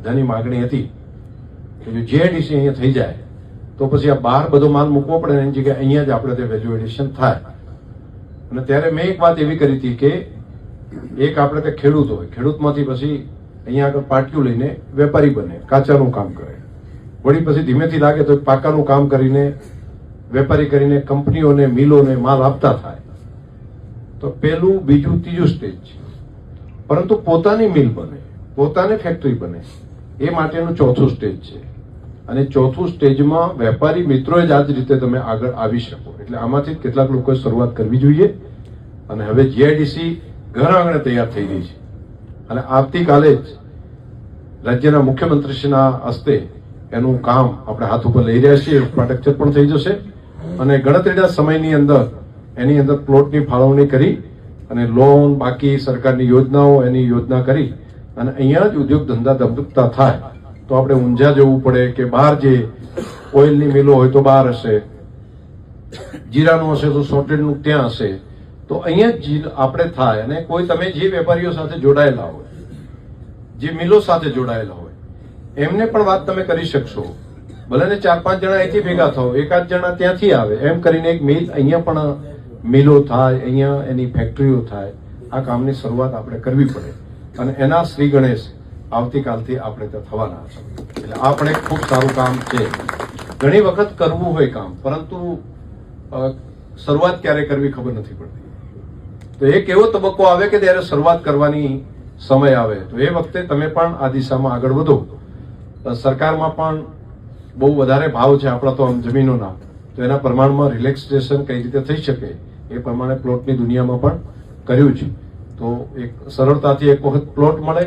બધાની માગણી હતી કે જો જીઆઈડીસી અહીંયા થઈ જાય તો પછી આ બહાર બધો માલ મૂકવો પડે એની જગ્યાએ અહીંયા જ આપણે તે વેલ્યુ એડિશન થાય. અને ત્યારે મેં એક વાત એવી કરી હતી કે એક આપણે તે ખેડૂત હોય, ખેડૂતમાંથી પછી અહીંયા આગળ પાટિયું લઈને વેપારી બને, કાચાનું કામ કરે, વળી પછી ધીમેથી લાગે તો પાકાનું કામ કરીને વેપારી કરીને કંપનીઓને મિલોને માલ આપતા થાય. તો પહેલું, બીજું, ત્રીજું સ્ટેજ છે. પરંતુ પોતાની મિલ બને, પોતાની ફેક્ટરી બને એ માટેનું ચોથું સ્ટેજ છે. અને ચોથું સ્ટેજમાં વેપારી મિત્રોએ જ આ જ રીતે તમે આગળ આવી શકો. એટલે આમાંથી કેટલાક લોકોએ શરૂઆત કરવી જોઈએ. અને હવે જીઆઈડીસી ઘર આંગણે તૈયાર થઈ રહી છે અને આવતીકાલે જ રાજ્યના મુખ્યમંત્રીશ્રીના હસ્તે એનું કામ આપણે હાથ ઉપર લઈ રહ્યા છીએ. ઇન્ફ્રાસ્ટ્રક્ચર પણ થઈ જશે અને ગણતરીના સમયની અંદર એની અંદર પ્લોટની ફાળવણી કરી અને લોન, બાકી સરકારની યોજનાઓ, એની યોજના કરી અને અહીંયા જ ઉદ્યોગ ધંધા ધબકતા થાય. તો આપણે ઊંઝા જવું પડે કે બહાર જે ઓઇલની મિલો હોય તો બહાર હશે, જીરાનું હશે તો સોર્ટેડનું ત્યાં હશે. તો અહીંયા જ આપણે થાય. અને કોઈ તમે જે વેપારીઓ સાથે જોડાયેલા હોય, જે મિલો સાથે જોડાયેલા હોય, એમને પણ વાત તમે કરી શકશો. ભલે ને 4-5 જણા અહીંથી ભેગા થાવ, 1-8 જણા ત્યાંથી આવે, એમ કરીને એક મિલ અહીંયા પણ મિલો થાય, અહીંયા એની ફેક્ટરીઓ થાય. આ કામની શરૂઆત આપણે કરવી પડે અને એના શ્રી ગણેશ આવતીકાલથી આપણે ત્યાં થવાના છે. એટલે આ પણ એક ખૂબ સારું કામ છે. ઘણી વખત કરવું હોય કામ, પરંતુ શરૂઆત ક્યારે કરવી ખબર નથી પડતી. તો એક એવો તબક્કો આવે કે ત્યારે શરૂઆત કરવાની સમય આવે, તો એ વખતે તમે પણ આ દિશામાં આગળ વધો. સરકારમાં પણ બહુ વધારે ભાવ છે આપણા તો આમ જમીનોના, તો એના પ્રમાણમાં રિલેક્સેશન કઈ રીતે થઈ શકે એ પ્રમાણે પ્લોટની દુનિયામાં પણ કર્યું છે. તો એક સરળતાથી એક વખત પ્લોટ મળે,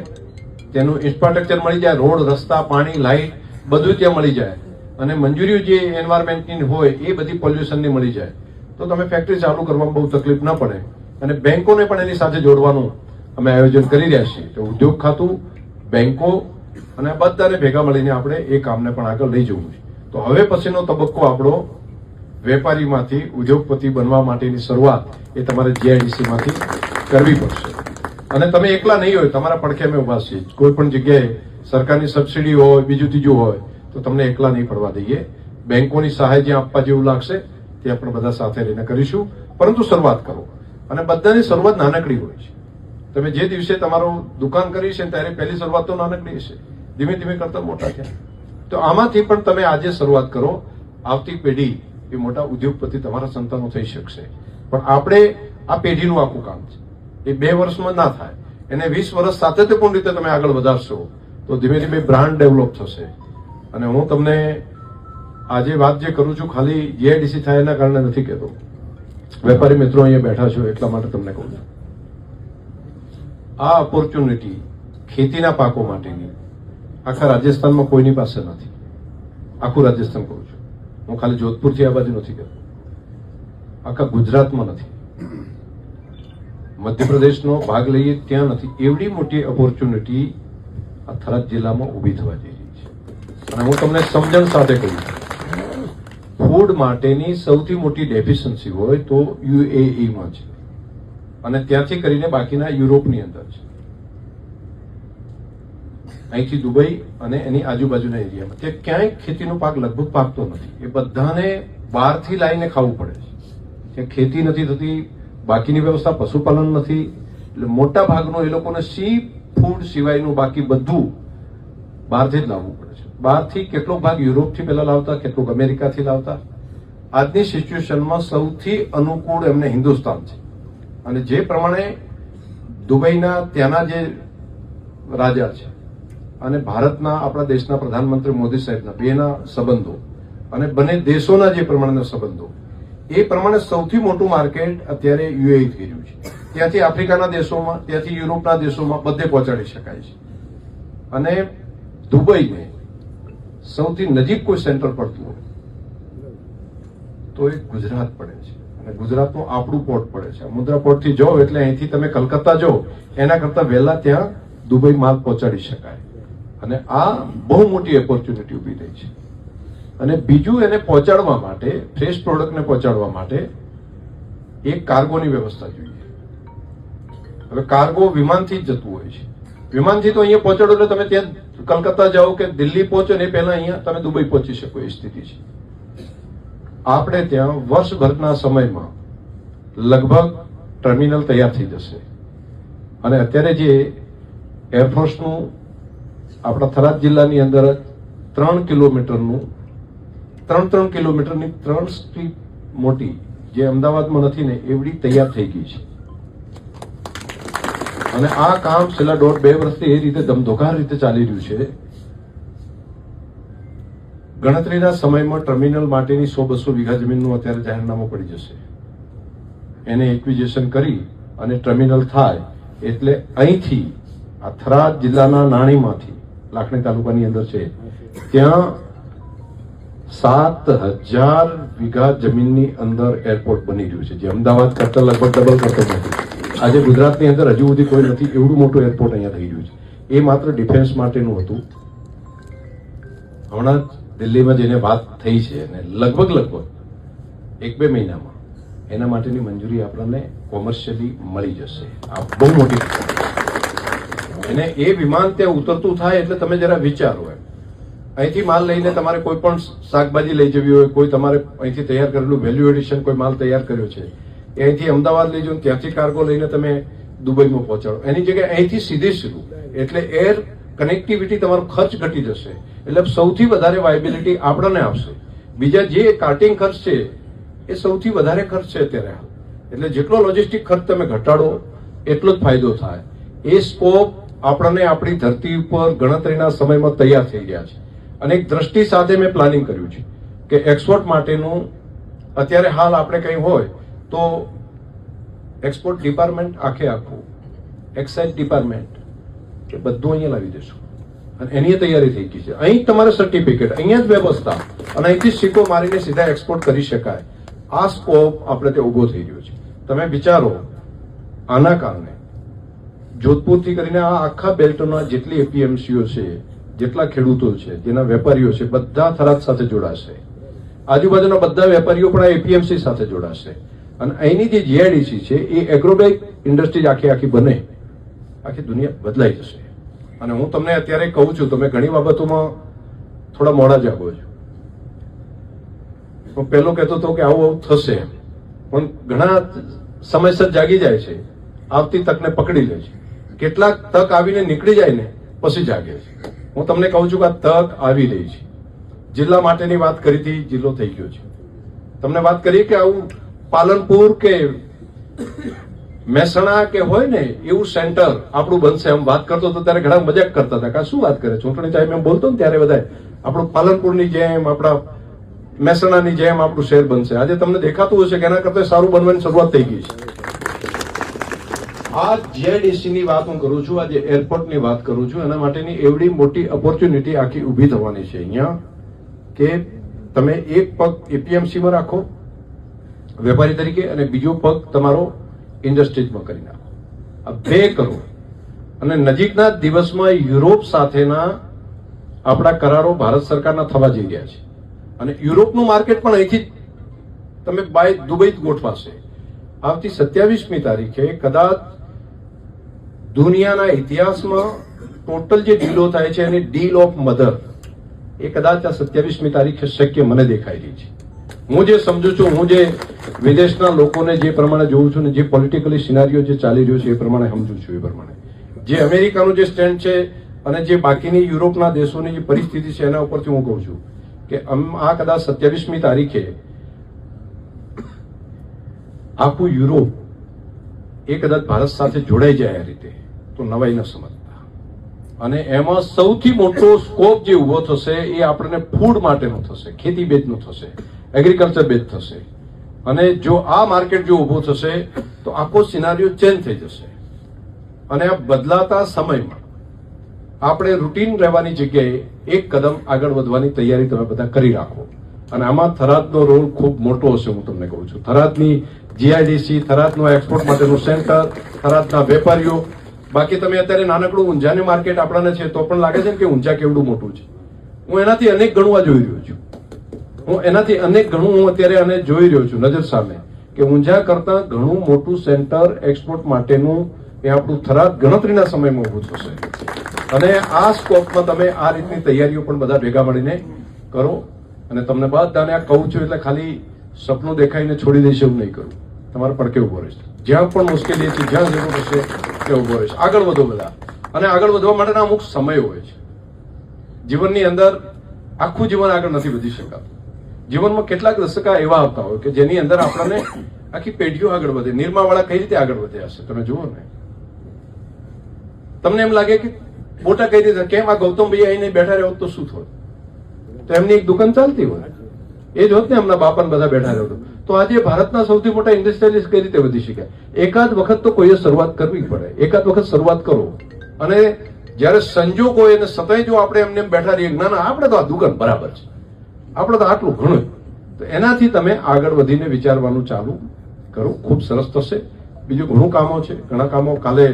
તેનું ઇન્ફ્રાસ્ટ્રક્ચર મળી જાય, રોડ, રસ્તા, પાણી, લાઇટ બધું ત્યાં મળી જાય અને મંજૂરીઓ જે એન્વાયરમેન્ટની હોય એ બધી પોલ્યુશનની મળી જાય, તો તમે ફેક્ટરી ચાલુ કરવામાં બહુ તકલીફ ના પડે. અને બેંકોને પણ એની સાથે જોડવાનું અમે આયોજન કરી રહ્યા છીએ. તો ઉદ્યોગ ખાતું, બેંકો અને બધાને ભેગા મળીને આપણે એ કામને પણ આગળ લઈ જવું છે. તો હવે પછીનો તબક્કો આપણો વેપારીમાંથી ઉદ્યોગપતિ બનવા માટેની શરૂઆત એ તમારે જીઆઈડીસી માંથી કરવી પડશે. અને તમે એકલા નહીં હોય, તમારા પડખે અમે ઉભા છીએ. કોઈ પણ જગ્યાએ સરકારની સબસિડી હોય, બીજું ત્રીજું હોય, તો તમને એકલા નહીં પડવા દઈએ. બેંકોની સહાય જ્યાં આપવા જેવું લાગશે ત્યાં પણ બધા સાથે રહીને કરીશું. પરંતુ શરૂઆત કરો અને બધાની શરૂઆત નાનકડી હોય છે. તમે જે દિવસે તમારું દુકાન કરી છે ત્યારે પહેલી શરૂઆત તો નાનકડી હશે, ધીમે ધીમે કરતા મોટા થયા. તો આમાંથી પણ તમે આજે શરૂઆત કરો. આવતી પેઢી એ મોટા ઉદ્યોગપતિ તમારા સંતાનો થઈ શકશે. પણ આપણે આ પેઢીનું આખું કામ છે. એ 2 વર્ષમાં ના થાય, એને 20 વર્ષ સાતત્યપૂર્ણ રીતે તમે આગળ વધારશો તો ધીમે ધીમે બ્રાન્ડ ડેવલપ થશે. અને હું તમને આજે વાત જે કરું છું ખાલી જીઆઈડીસી થાય એના કારણે નથી કહેતો. વેપારી મિત્રો અહીંયા બેઠા છો એટલા માટે તમને કહું છું. આ ઓપોર્ચ્યુનિટી ખેતીના પાકો માટેની આખા રાજસ્થાનમાં કોઈની પાસે નથી. આખું રાજસ્થાન કહું છું, હું ખાલી જોધપુરથી આ બાજુ નથી કહેતો. આખા ગુજરાતમાં નથી, મધ્યપ્રદેશનો ભાગ લઈએ ત્યાં નથી. એવડી મોટી ઓપોર્ચ્યુનિટી આ થરાદ જિલ્લામાં ઊભી થવા જઈ રહી છે. અને હું તમને સમજણ સાથે કહું છું, ફૂડ માટેની સૌથી મોટી ડેફિશિયન્સી હોય તો યુએઈમાં છે અને ત્યાંથી કરીને બાકીના યુરોપની અંદર છે. અહીંથી દુબઈ અને એની આજુબાજુના એરિયામાં ત્યાં ક્યાંય ખેતીનો પાક લગભગ પાકતો નથી. એ બધાને બહારથી લાવીને ખાવું પડે છે. ત્યાં ખેતી નથી થતી, બાકીની વ્યવસ્થા પશુપાલન નથી. એટલે મોટા ભાગનું એ લોકોને સી ફૂડ સિવાયનું બાકી બધું બહારથી જ લાવવું પડે છે. બહારથી કેટલોક ભાગ યુરોપથી પહેલા લાવતા, કેટલોક અમેરિકાથી લાવતા. આજની સિચ્યુએશનમાં સૌથી અનુકૂળ એમને હિન્દુસ્તાન છે. અને જે પ્રમાણે દુબઈના ત્યાંના જે રાજા છે અને ભારતના આપણા દેશના પ્રધાનમંત્રી મોદી સાહેબના બેના સંબંધો અને બંને દેશોના જે પ્રમાણેના સંબંધો, એ પ્રમાણે સૌથી મોટું માર્કેટ અત્યારે યુએઈ થઈ રહ્યું છે. ત્યાંથી આફ્રિકાના દેશોમાં, ત્યાંથી યુરોપના દેશોમાં બધે પહોંચાડી શકાય છે. અને દુબઈને સૌથી નજીક કોઈ સેન્ટર પડતું હોય તો એ ગુજરાત પડે છે. અને ગુજરાતનું આપણું પોર્ટ પડે છે. મુદ્રા પોર્ટથી જાઓ એટલે અહીંથી તમે કલકત્તા જાઓ એના કરતા વહેલા ત્યાં દુબઈ માલ પહોંચાડી શકાય. અને આ બહુ મોટી ઓપોર્ચ્યુનિટી ઊભી થઈ છે. અને બીજું, એને પહોંચાડવા માટે, ફ્રેશ પ્રોડક્ટને પહોંચાડવા માટે એક કાર્ગોની વ્યવસ્થા જોઈએ. હવે કાર્ગો વિમાનથી જ જતું હોય છે. વિમાનથી તો અહીંયા પહોંચાડો એટલે તમે ત્યાં કલકત્તા જાઓ કે દિલ્હી પહોંચો ને પહેલા અહીંયા તમે દુબઈ પહોંચી શકો એ સ્થિતિ છે. આપણે ત્યાં વર્ષભરના સમયમાં લગભગ ટર્મિનલ તૈયાર થઈ જશે. અને અત્યારે જે એરફોર્સનું આપણા થરાદ જિલ્લાની અંદર 3 કિલોમીટરની 3 સ્ટ્રીપ મોટી જે અમદાવાદમાં નથી ને એવડી તૈયાર થઈ ગઈ છે. અને આ કામ છેલ્લા 1.5-2 વર્ષથી એ રીતે ધમધોકાર રીતે ચાલી રહ્યું છે. ગણતરીના સમયમાં ટર્મિનલ માટેની 100-200 વીઘા જમીનનું અત્યારે જાહેરનામું પડી જશે. એને એક્વિઝિશન કરી અને ટર્મિનલ થાય એટલે અહીંથી આ થરાદ જિલ્લાના નાણીમાંથી લાખણી તાલુકાની અંદર છે ત્યાં 7,000 વીઘા જમીનની અંદર એરપોર્ટ બની રહ્યું છે, જે અમદાવાદ કરતા લગભગ ડબલ કરતો નથી. આજે ગુજરાતની અંદર હજુ સુધી કોઈ નથી એવડું મોટું એરપોર્ટ અહીંયા થઈ રહ્યું છે. એ માત્ર ડિફેન્સ માટેનું હતું. હમણાં દિલ્હીમાં જેને વાત થઈ છે અને લગભગ 1-2 મહિનામાં એના માટેની મંજૂરી આપણને કોમર્શિયલી મળી જશે. આ બહુ મોટી અને એ વિમાન ત્યાં ઉતરતું થાય એટલે તમે જરા વિચારો એમ અહીંથી માલ લઈને તમારે કોઈ પણ શાકભાજી લઈ જવી હોય, કોઈ તમારે અહીંથી તૈયાર કરેલું વેલ્યુ એડિશન કોઈ માલ તૈયાર કર્યો છે એ અહીંથી અમદાવાદ લઈ જાઓ, ત્યાંથી કાર્ગો લઈને તમે દુબઈમાં પહોંચાડો. એની જગ્યાએ અહીંથી સીધું એટલે એર કનેક્ટિવિટી તમારો ખર્ચ ઘટી જશે. એટલે સૌથી વધારે વાયબિલિટી આપણને આપશે. બીજા જે કાર્ટિંગ ખર્ચ છે એ સૌથી વધારે ખર્ચ છે અત્યારે. એટલે જેટલો લોજિસ્ટિક ખર્ચ તમે ઘટાડો એટલો જ ફાયદો થાય. એ સ્કોપ આપણને આપણી ધરતી ઉપર ગણતરીના સમયમાં તૈયાર થઈ ગયા છે. અને એક દ્રષ્ટિ સાથે મેં પ્લાનિંગ કર્યું છે કે એક્સપોર્ટ માટેનું અત્યારે હાલ આપણે કંઈ હોય તો એક્સપોર્ટ ડિપાર્ટમેન્ટ આખું એક્સાઇઝ ડિપાર્ટમેન્ટ એ બધું અહીંયા લાવી દેશું અને એની તૈયારી થઈ ગઈ છે. અહીં તમારે સર્ટિફિકેટ, અહીંયા જ વ્યવસ્થા અને અહીંથી સિક્કો મારીને સીધા એક્સપોર્ટ કરી શકાય. આ સ્કોપ આપણે તે ઉભો થઈ ગયો છે. તમે વિચારો આના કારણે જોધપુરથી કરીને આ આખા બેલ્ટના જેટલી એપીએમસીઓ છે, જેટલા ખેડૂતો છે, જેના વેપારીઓ છે, બધા થરાદ સાથે જોડાશે. આજુબાજુના બધા વેપારીઓ પણ આ એપીએમસી સાથે જોડાશે. અને અહીંની જે જીઆઈડીસી છે એ એગ્રોબેક ઇન્ડસ્ટ્રીઝ આખી બને, આખી દુનિયા બદલાઈ જશે. અને હું તમને અત્યારે કહું છું, તમે ઘણી બાબતોમાં થોડા મોડા જાગો છો. હું પહેલો કહેતો હતો કે આવું થશે, પણ ઘણા સમયસર જાગી જાય છે, આવતી તકને પકડી લે છે. કેટલાક તક આવીને નીકળી જાય ને પછી જાગે છે. હું તમને કહું છું કે આ તક આવી રહી છે. જિલ્લા માટેની વાત કરી હતી, જિલ્લો થઈ ગયો છે. તમને વાત કરીએ કે આવું પાલનપુર કે મહેસાણા કે હોય ને એવું સેન્ટર આપણું બનશે. આમ વાત કરતો તો ત્યારે ઘણા મજાક કરતા હતા કે શું વાત કરે, ચૂંટણી ટાઈમે એમ બોલતો ને ત્યારે બધા આપણું પાલનપુરની જેમ, આપણા મહેસાણાની જેમ આપણું શહેર બનશે. આજે તમને દેખાતું હશે કે એના કરતા સારું બનવાની શરૂઆત થઈ ગઈ છે. આ જીઆઈડીસી ની વાત હું કરું છું, આજે એરપોર્ટની વાત કરું છું. એના માટેની એવડી મોટી ઓપોર્ચ્યુનિટી આખી ઉભી થવાની છે અહીંયા કે તમે એક પગ એપીએમસીમાં રાખો વેપારી તરીકે અને બીજો પગ તમારો ઇન્ડસ્ટ્રીઝમાં કરી નાખો. આ 2 કરો. અને નજીકના દિવસમાં યુરોપ સાથેના આપણા કરારો ભારત સરકારના થવા જઈ રહ્યા છે. અને યુરોપનું માર્કેટ પણ અહીંથી તમે બાય દુબઈ જ ગોઠવાશે. આવતી 27મી તારીખે કદાચ દુનિયાના ઇતિહાસમાં ટોટલ જે ડીલો થાય છે એની ડીલ ઓફ મધર એ કદાચ આ 27મી તારીખે શક્ય મને દેખાઈ રહી છે. હું જે સમજુ છું, હું જે વિદેશના લોકોને જે પ્રમાણે જોઉં છું ને જે પોલિટિકલી સિનારીઓ જે ચાલી રહ્યો છે એ પ્રમાણે સમજુ છું. એ પ્રમાણે જે અમેરિકાનું જે સ્ટેન્ડ છે અને જે બાકીની યુરોપના દેશોની જે પરિસ્થિતિ છે એના ઉપરથી હું કહું છું કે આ કદાચ 27મી તારીખે આખું યુરોપ એ કદાચ ભારત સાથે જોડાઈ જાય આ રીતે તો નવાઈ ન સમજતા. અને એમાં સૌથી મોટો સ્કોપ જે ઉભો થશે એ આપણને ફૂડ માટેનો થશે, ખેતી બેઝનો થશે, એગ્રીકલ્ચર બેઝ થશે. અને જો આ માર્કેટ જો ઉભો થશે તો આખો સિનારીઓ ચેન્જ થઈ જશે. અને આ બદલાતા સમયમાં આપણે રૂટીન રહેવાની જગ્યાએ એક કદમ આગળ વધવાની તૈયારી તમે બધા કરી રાખો. અને આમાં થરાદનો રોલ ખૂબ મોટો હશે. હું તમને કહું છું, થરાદની જીઆઈડીસી, થરાદનું એક્સપોર્ટ માટેનું સેન્ટર, થરાદના વેપારીઓ. બાકી તમે અત્યારે નાનકડું ઊંઝાની માર્કેટ આપણને છે તો પણ લાગે છે કે ઊંઝા કેવડું મોટું છે. હું એનાથી અનેક ગણું આ જોઈ રહ્યો છું. હું અત્યારે અને જોઈ રહ્યો છું નજર સામે કે ઊંઝા કરતા ઘણું મોટું સેન્ટર એક્સપોર્ટ માટેનું એ આપણું થરાદ ગણતરીના સમયમાં ઉભું થશે. અને આ સ્કોપમાં તમે આ રીતની તૈયારીઓ પણ બધા ભેગા મળીને કરો. અને તમને બધાને આ કહું છું એટલે ખાલી સપનું દેખાઈને છોડી દઈશ એવું નહીં કરું. તમારે પડકે ઉભો રહેશે, જ્યાં પણ મુશ્કેલી છે, જ્યાં જરૂર હશે ત્યાં ઉભો રહેશે. આગળ વધો બધા. અને આગળ વધવા માટેના અમુક સમય હોય છે જીવનની અંદર. આખું જીવન આગળ નથી વધી શકાતું. જીવનમાં કેટલાક દશકા એવા આવતા હોય કે જેની અંદર આપણને આખી પેઢીઓ આગળ વધે. નિરમાવાળા કઈ રીતે આગળ વધ્યા હશે તમે જુઓ ને. તમને એમ લાગે કે મોટા કઈ રીતે, કેમ આ ગૌતમભાઈ આવીને બેઠા રહ્યો તો શું થોડું, તો એમની એક દુકાન ચાલતી હોય, એ જ હોત ને એમના બાપાને બધા બેઠા રહ્યો તો આજે ભારતના સૌથી મોટા ઇન્ડસ્ટ્રીયલિસ્ટ કઈ રીતે વધી શક્યા. એકાદ વખત તો કોઈએ શરૂઆત કરવી પડે. એકાદ વખત શરૂઆત કરો. અને જયારે સંજોગ હોય અને સતાય જો આપણે એમને બેઠા રહીએ, ના ના આપણે તો આ દુકાન બરાબર છે, આપણે તો આટલું ઘણું, તો એનાથી તમે આગળ વધીને વિચારવાનું ચાલુ કરો. ખૂબ સરસ થશે. બીજું ઘણું કામો છે, ઘણા કામો. કાલે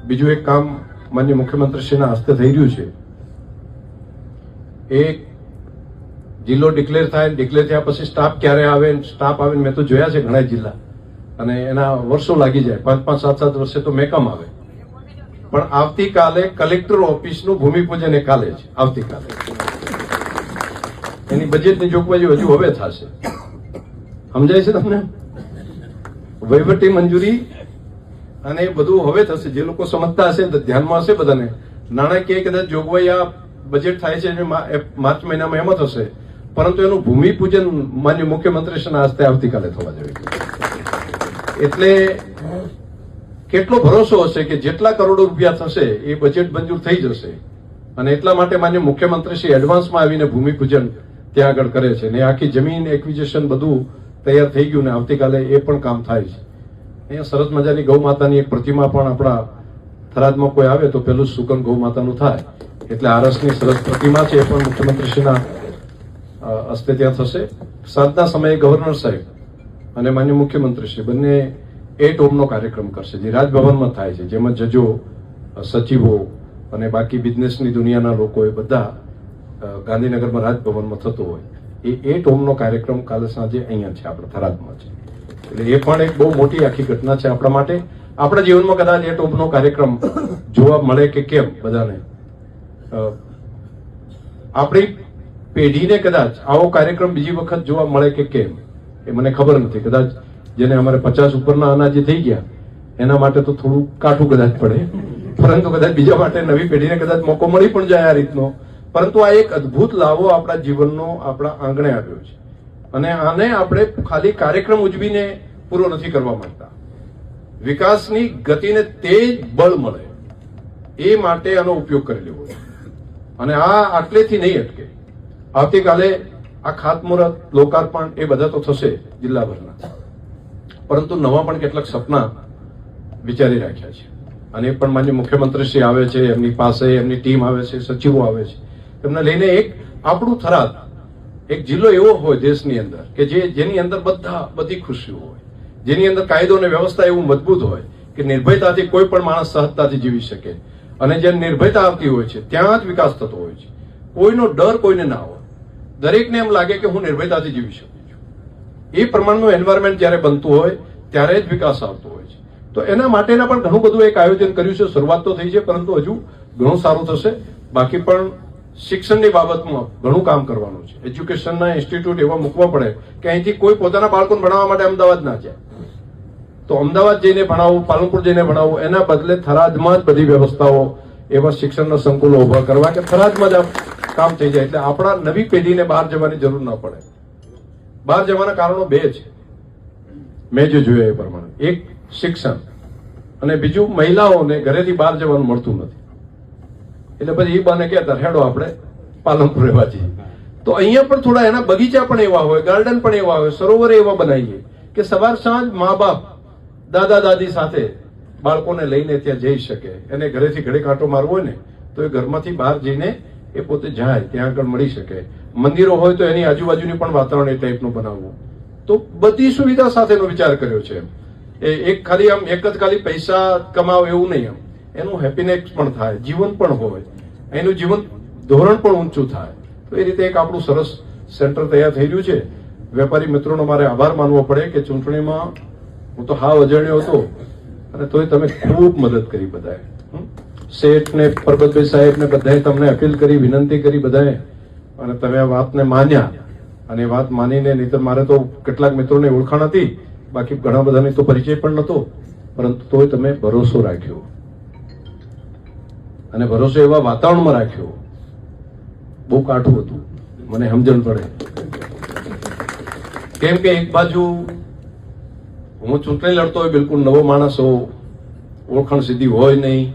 બીજું એક કામ માનનીય મુખ્યમંત્રીશ્રીના હસ્તે થઈ રહ્યું છે. એક જિલ્લો ડિક્લેર થાય, ડિક્લેર થયા પછી સ્ટાફ ક્યારે આવે, સ્ટાફ આવે મેં તો જોયા છે ઘણા જિલ્લા, અને એના વર્ષો લાગી જાય, 5-5, 7-7 વર્ષે તો મેકમ આવે. પણ આવતીકાલે કલેક્ટર ઓફિસનું ભૂમિપૂજન એ કાલે છે. આવતીકાલે એની બજેટની જોગવાઈઓ હજુ હવે થશે. સમજાય છે તમને? વહીવટી મંજૂરી અને એ બધું હવે થશે. જે લોકો સમજતા હશે ધ્યાનમાં હશે બધાને. નાણાકીય કદાચ જોગવાઈ આ બજેટ થાય છે માર્ચ મહિનામાં એમાં થશે, પરંતુ એનું ભૂમિપૂજન માન્ય મુખ્યમંત્રીશ્રીના હસ્તે આવતીકાલે થવા જોઈએ. એટલે કેટલો ભરોસો હશે કે જેટલા કરોડો રૂપિયા થશે એ બજેટ મંજૂર થઈ જશે. અને એટલા માટે માન્ય મુખ્યમંત્રીશ્રી એડવાન્સમાં આવીને ભૂમિપૂજન ત્યાં આગળ કરે છે. ને આખી જમીન એક્વિઝિશન બધું તૈયાર થઈ ગયું ને આવતીકાલે એ પણ કામ થાય છે. અહીંયા સરસ મજાની ગૌ માતાની એક પ્રતિમા પણ આપણા થરાદમાં કોઈ આવે તો પેલું સુકન ગૌ માતાનું થાય. એટલે આરસની સરસ પ્રતિમા છે એ પણ મુખ્યમંત્રીશ્રીના હસ્તે ત્યાં થશે. સાંજના સમયે ગવર્નર સાહેબ અને માન્ય મુખ્યમંત્રીશ્રી બંને 8 ઓમનો કાર્યક્રમ કરશે, જે રાજભવનમાં થાય છે, જેમાં જજો, સચિવો અને બાકી બિઝનેસની દુનિયાના લોકો એ બધા ગાંધીનગરમાં રાજભવનમાં થતો હોય. એ 8 ઓમનો કાર્યક્રમ કાલે સાંજે અહીંયા છે, આપણા થરાદમાં છે. એટલે એ પણ એક બહુ મોટી આખી ઘટના છે આપણા માટે. આપણા જીવનમાં કદાચ 8 ઓમનો કાર્યક્રમ જોવા મળે કે કેમ બધાને, આપણી પેઢીને કદાચ આવો કાર્યક્રમ બીજી વખત જોવા મળે કે કેમ એ મને ખબર નથી. કદાચ જેને અમારે 50 ઉપરના અનાજે થઈ ગયા એના માટે તો થોડું કાઠું કદાચ પડે, પરંતુ કદાચ બીજા માટે નવી પેઢીને કદાચ મોકો મળી પણ જાય આ રીતનો. પરંતુ આ એક અદભુત લાવો આપણા જીવનનો આપણા આંગણે આવ્યો છે. અને આને આપણે ખાલી કાર્યક્રમ ઉજવીને પૂરો નથી કરવા માંગતા. વિકાસની ગતિને તેજ બળ મળે એ માટે આનો ઉપયોગ કરી લેવો. અને આ આટલેથી નહીં અટકે. આવતીકાલે આ ખાતમુહૂર્ત, લોકાર્પણ એ બધા તો થશે જિલ્લાભરના, પરંતુ નવા પણ કેટલાક સપના વિચારી રાખ્યા છે. અને એ પણ માન્ય મુખ્યમંત્રીશ્રી આવે છે, એમની પાસે એમની ટીમ આવે છે, સચિવો આવે છે, એમને લઈને એક આપણું થરાદ એક જિલ્લો એવો હોય દેશની અંદર કે જેની અંદર બધી ખુશીઓ હોય, જેની અંદર કાયદો અને વ્યવસ્થા એવું મજબૂત હોય કે નિર્ભયતાથી કોઈ પણ માણસ સહજતાથી જીવી શકે. અને જે નિર્ભયતા આવતી હોય છે ત્યાં જ વિકાસ થતો હોય છે. કોઈનો ડર કોઈને ના હોય, દરેકને એમ લાગે કે હું નિર્ભયતાથી જીવી શકું છું. એ પ્રમાણનું એન્વાયરમેન્ટ જયારે બનતું હોય ત્યારે જ વિકાસ આવતો હોય છે. તો એના માટેના પણ ઘણું બધું એક આયોજન કર્યું છે. શરૂઆત તો થઈ છે, પરંતુ હજુ ઘણું સારું થશે. બાકી પણ શિક્ષણની બાબતમાં ઘણું કામ કરવાનું છે. એજ્યુકેશનના ઇન્સ્ટિટ્યૂટ એવા મૂકવા પડે કે અહીંથી કોઈ પોતાના બાળકોને ભણાવવા માટે અમદાવાદ ના જાય, તો અમદાવાદ જઈને ભણાવવું, પાલનપુર જઈને ભણાવવું, એના બદલે થરાદમાં જ બધી વ્યવસ્થાઓ, એવા શિક્ષણના સંકુલો ઉભા કરવા કે થરાદમાં જ કામ થઈ જાય. એટલે આપણા નવી પેઢીને બહાર જવાની જરૂર ના પડે. બહાર જવાના કારણો 2 છે મેં જે જોયા એ પ્રમાણે. એક શિક્ષણ, અને બીજું મહિલાઓને ઘરેથી બહાર જવાનું મળતું નથી. એટલે પછી એ બાને કહેતા હેડો આપણે પાલનપુર રહેવા જઈએ. તો અહીંયા પણ થોડા એના બગીચા પણ એવા હોય, ગાર્ડન પણ એવા હોય, સરોવર એવા બનાવીએ કે સવાર સાંજ મા બાપ દાદા દાદી સાથે બાળકોને લઈને ત્યાં જઈ શકે. એને ઘરેથી ઘડે કાંટો મારવો હોય ને તો એ ઘરમાંથી બહાર જઈને એ પોતે જાય, ત્યાં આગળ મળી શકે. મંદિરો હોય તો એની આજુબાજુની પણ વાતાવરણ એ ટાઈપનું બનાવવું. તો બધી સુવિધા સાથેનો વિચાર કર્યો છે. એક ખાલી આમ એક જ ખાલી પૈસા કમાવ એવું નહીં, આમ એનું હેપીનેસ પણ થાય, જીવન પણ હોય, એનું જીવન ધોરણ પણ ઊંચું થાય. તો એ રીતે એક આપણું સરસ સેન્ટર તૈયાર થઈ રહ્યું છે. વેપારી મિત્રોનો મારે આભાર માનવો પડે કે ચૂંટણીમાં હું તો હાવ અજાણ્યો હતો અને તોય તમે ખૂબ મદદ કરી બધાએ. શેઠ ને પરબતભાઈ સાહેબ ને બધાએ તમને અપીલ કરી, વિનંતી કરી બધાએ, અને તમે આ વાતને માન્યા. અને એ વાત માનીને, નહીતર મારે તો કેટલાક મિત્રોને ઓળખાણ હતી, બાકી ઘણા બધાને તો પરિચય પણ નહોતો, પરંતુ તોય તમે ભરોસો રાખ્યો, અને ભરોસો એવા વાતાવરણમાં રાખ્યો. બહુ કાઠું હતું, મને સમજણ પડે. કેમ કે એક બાજુ હું ચૂંટણી લડતો હોય, બિલકુલ નવો માણસ હોઉં, ઓળખાણ સીધી હોય નહીં,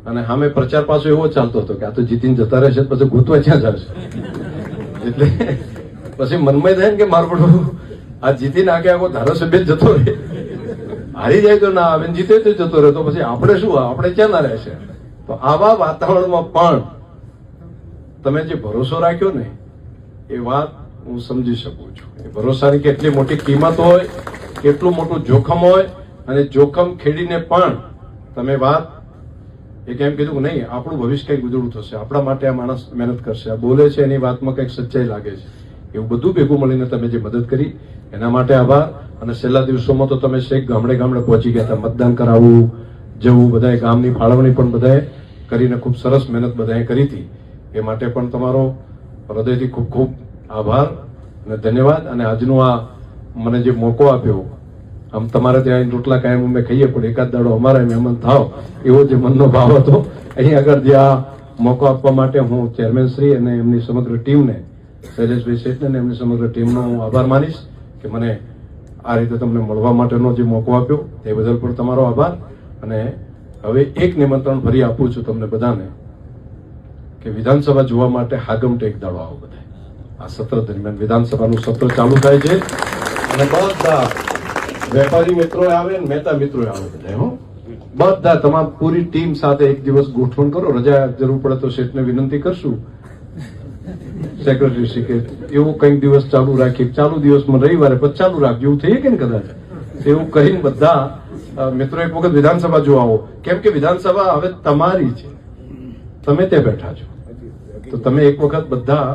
અને સામે પ્રચાર પાછો એવો ચાલતો હતો કે આ તો જીતીને જતા રહેશે, પછી ગોતવા ક્યાં જશે. એટલે પછી મનમાં થાય ને કે મારું બધું આ જીતીને આખો ધારાસભ્ય જતો રહે, હારી જાય તો ના આવે, જીતે તો જતો રહે, તો પછી આપણે શું, આપણે ક્યાં ના રહેશે. તો આવા વાતાવરણમાં પણ તમે જે ભરોસો રાખ્યો ને, એ વાત હું સમજી શકું છું. એ ભરોસાની કેટલી મોટી કિંમત હોય, કેટલું મોટું જોખમ હોય, અને જોખમ ખેડીને પણ તમે વાત એ કેમ કીધું કે નહીં, આપણું ભવિષ્ય કંઈક ઉજળું થશે, આપણા માટે આ માણસ મહેનત કરશે, આ બોલે છે એની વાતમાં કંઈક સચ્ચાઈ લાગે છે, એવું બધું ભેગું મળીને તમે જે મદદ કરી એના માટે આભાર. અને છેલ્લા દિવસોમાં તો તમે શેખ ગામડે ગામડે પહોંચી ગયા હતા, મતદાન કરાવવું, જવું, બધાએ ગામની ફાળવણી પણ બધાએ કરીને ખૂબ સરસ મહેનત બધાએ કરી હતી. એ માટે પણ તમારો હૃદયથી ખૂબ ખૂબ આભાર અને ધન્યવાદ. અને આજનો આ મને જે મોકો આપ્યો, આમ તમારે ત્યાં રોટલા કાયમ અમે ખાઈએ, પણ એકાદ દાડો અમારા મહેમાન થાવ, એવો જે મનનો ભાવ હતો. અહીં આગળ જે આ મોકો આપવા માટે હું ચેરમેન શ્રી અને એમની સમગ્ર ટીમને, શૈલેષભાઈ શેઠને અને એમની સમગ્ર ટીમનો હું આભાર માનીશ કે મને આ રીતે તમને મળવા માટેનો જે મોકો આપ્યો, તે બદલ પણ તમારો આભાર. અને હવે એક નિમંત્રણ ફરી આપું છું તમને બધાને કે વિધાનસભા જોવા માટે હાગમટે એક દાડો આવો બધા. આ સત્ર દરમિયાન વિધાનસભાનું સત્ર ચાલુ થાય છે, અને બધા વેપારી મિત્રો આવે ને મહેતા મિત્રો આવે બધા, હો બધા તમામ પૂરી ટીમ સાથે એક દિવસ ગોઠવણ કરો. રજા જરૂર પડે તો શેઠને વિનંતી કરશું, સેક્રેટરી શ્રી, કે એવું કંઈક દિવસ ચાલુ રાખીએ, ચાલુ દિવસમાં રવિવારે પછી ચાલુ રાખજો, એવું થઈ કે ને કદાચ એવું કરીને બધા મિત્રો એક વખત વિધાનસભા જોવા આવો. કેમ કે વિધાનસભા હવે તમારી છે, તમે ત્યાં બેઠા છો, તો તમે એક વખત બધા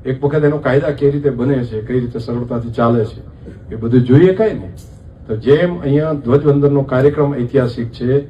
એક વખત એનો કાયદા કઈ રીતે બને છે, કઈ રીતે સરળતાથી ચાલે છે, એ બધું જોઈએ. કઈ ને તો જેમ અહીંયા ધ્વજવંદનનો કાર્યક્રમ ઐતિહાસિક છે,